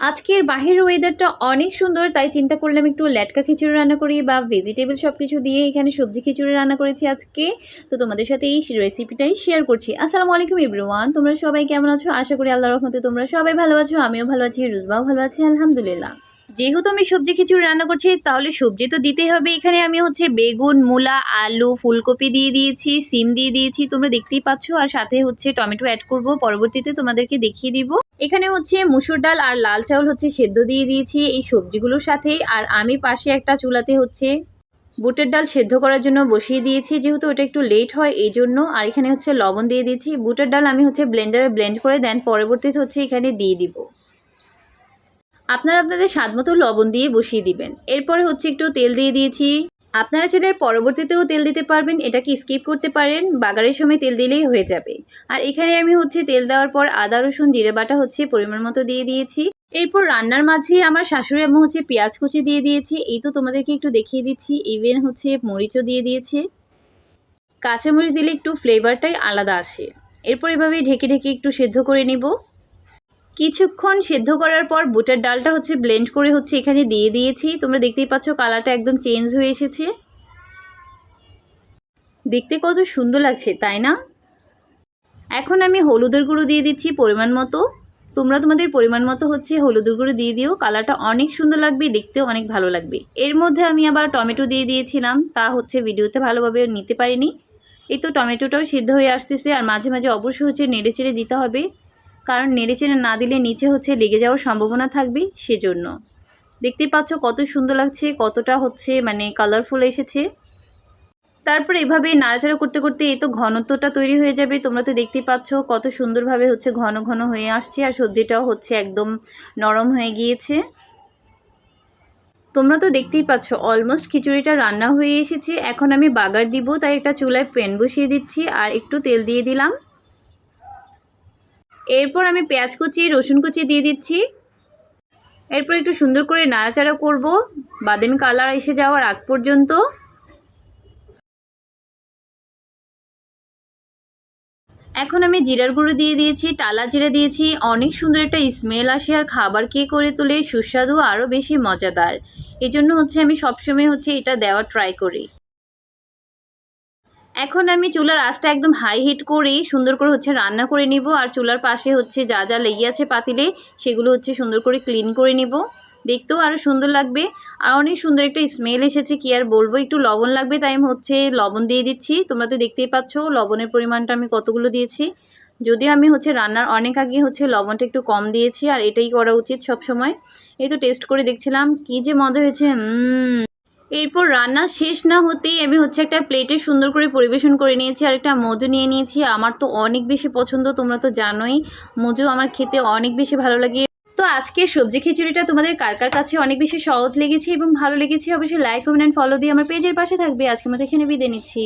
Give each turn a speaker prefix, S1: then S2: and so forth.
S1: আজকের বাহিরের ওয়েদারটা অনেক সুন্দর, তাই চিন্তা করলাম একটু লেটকা খিচুড়ি রান্না করি বা ভেজিটেবল সব কিছু দিয়ে এখানে সবজি খিচুড়ি রান্না করেছি আজকে। তো তোমাদের সাথে এই রেসিপিটাই শেয়ার করছি। আসসালামু আলাইকুম এভরিওয়ান, তোমরা সবাই কেমন আছো? আশা করি আল্লাহর রহমতে তোমরা সবাই ভালো আছো, আমিও ভালো আছি, রুজবাও ভালো আছি আলহামদুলিল্লাহ। যেহেতু আমি সবজি খিচুড়ি রান্না করছি তাহলে সবজি তো দিতেই হবে। এখানে আমি বেগুন, মূলা, আলু, ফুলকপি দিয়ে দিয়েছি, সিম দিয়ে দিয়েছি, তোমরা দেখতেই পাচ্ছ। আর সাথে টমেটো অ্যাড করব, পরবর্তীতে তোমাদেরকে দেখিয়ে দিব। এখানে মুসুর ডাল আর লাল চাউল সেদ্ধ দিয়ে দিয়েছি এই সবজিগুলোর সাথে। আর আমি পাশে একটা চুলাতে বুটের ডাল সেদ্ধ করার জন্য বসিয়ে দিয়েছি, যেহেতু ওটা একটু লেট হয় এই জন্য। আর এখানে লবণ দিয়ে দিয়েছি। বুটের ডাল আমি ব্লেন্ডারে ব্লেন্ড করে দেন, পরবর্তীতে এখানে দিয়ে দিব। আপনারা আপনাদের স্বাদ মতো লবণ দিয়ে বসিয়ে দিবেন। এরপরে একটু তেল দিয়ে দিয়েছি। আপনারা চাইলে পরবর্তীতেও তেল দিতে পারবেন, এটাকে স্কিপ করতে পারেন, বাগারের সময় তেল দিলেই হয়ে যাবে। আর এখানে আমি তেল দেওয়ার পর আদা রসুন জিরে বাটা পরিমাণ মতো দিয়ে দিয়েছি। এরপর রান্নার মাঝে আমার শাশুড়ি আম্মু পেঁয়াজ কুচি দিয়ে দিয়েছে, এই তো তোমাদেরকে একটু দেখিয়ে দিচ্ছি। ইভেন মরিচও দিয়ে দিয়েছে। কাঁচামরিচ দিলে একটু ফ্লেভারটাই আলাদা আসে। এরপর এভাবে ঢেকে ঢেকে একটু সেদ্ধ করে নিব। কিছুক্ষণ সেদ্ধ করার পর বুটের ডালটা ব্লেন্ড করে এখানে দিয়ে দিয়েছি। তোমরা দেখতেই পাচ্ছ কালারটা একদম চেঞ্জ হয়ে এসেছে, দেখতে কত সুন্দর লাগছে তাই না? এখন আমি হলুদের গুঁড়ো দিয়ে দিচ্ছি পরিমাণ মতো। তোমরা তোমাদের পরিমাণ মতো হলুদের গুঁড়ো দিয়ে দিও, কালারটা অনেক সুন্দর লাগবে, দেখতেও অনেক ভালো লাগবে। এর মধ্যে আমি আবার টমেটো দিয়ে দিয়েছিলাম, তা ভিডিওতে ভালোভাবে নিতে পারিনি। এই তো টমেটোটাও সিদ্ধ হয়ে আসতেছে। আর মাঝে মাঝে অবশ্যই নেড়ে চেড়ে দিতে হবে, কারণ নেড়ে চেড়ে না দিলে নিচে লেগে যাওয়ার সম্ভাবনা থাকবে, সেজন্য। দেখতেই পাচ্ছ কত সুন্দর লাগছে, কতটা মানে কালারফুল এসেছে। তারপর এভাবে নাড়াচাড়া করতে করতে এই তো ঘনত্বটা তৈরি হয়ে যাবে। তোমরা তো দেখতেই পাচ্ছ কত সুন্দরভাবে ঘন ঘন হয়ে আসছে, আর সবজিটাও একদম নরম হয়ে গিয়েছে। তোমরা তো দেখতেই পাচ্ছ অলমোস্ট খিচুড়িটা রান্না হয়ে এসেছে। এখন আমি বাগার দিব, তাই একটা চুলায় প্যান বসিয়ে দিচ্ছি আর একটু তেল দিয়ে দিলাম। এরপর আমি পেঁয়াজ কুচি রসুন কুচি দিয়ে দিচ্ছি। এরপর একটু সুন্দর করে নাড়াচাড়া করব বাদামি কালার এসে যাওয়ার আগ পর্যন্ত। এখন আমি জিরার গুঁড়ো দিয়ে দিয়েছি, টালা জিরা দিয়েছি, অনেক সুন্দর একটা স্মেল আসে আর খাবার কে করে তোলে সুস্বাদু আরও বেশি মজাদার। এজন্য আমি সবসময় এটা দেওয়া ট্রাই করি। এখন আমি চুলার আঁচটা একদম হাই হিট করেই সুন্দর করে রান্না করে নিব। আর চুলার পাশে যা যা লেগে আছে পাতিলে সেগুলো সুন্দর করে ক্লিন করে নিব, দেখতেও আরও সুন্দর লাগবে। আর অনেক সুন্দর একটা স্মেল এসেছে, কি আর বলবো। একটু লবণ লাগবে, তাই আমি লবণ দিয়ে দিচ্ছি। তোমরা তো দেখতেই পাচ্ছ লবণের পরিমাণটা আমি কতগুলো দিয়েছি। যদিও আমি রান্নার অনেক আগে লবণটা একটু কম দিয়েছি, আর এটাই করা উচিত সব সময়। এই তো টেস্ট করে দেখছিলাম, কি যে মজা হয়েছে। এরপর রান্না শেষ না হতেই আমি একটা প্লেটে সুন্দর করে পরিবেশন করে নিয়েছি, আর একটা মজু নিয়ে নিয়েছি। আমার তো অনেক বেশি পছন্দ, তোমরা তো জানোই মজু আমার খেতে অনেক বেশি ভালো লাগে। তো আজকের সবজি খিচুড়িটা তোমাদের কার কার কাছে অনেক বেশি সহজ লেগেছে এবং ভালো লেগেছে, অবশ্যই লাইক কমেন্ট অ্যান্ড ফলো দিয়ে আমার পেজের পাশে থাকবে। আজকের মতো এখানে বিদায় নিচ্ছি।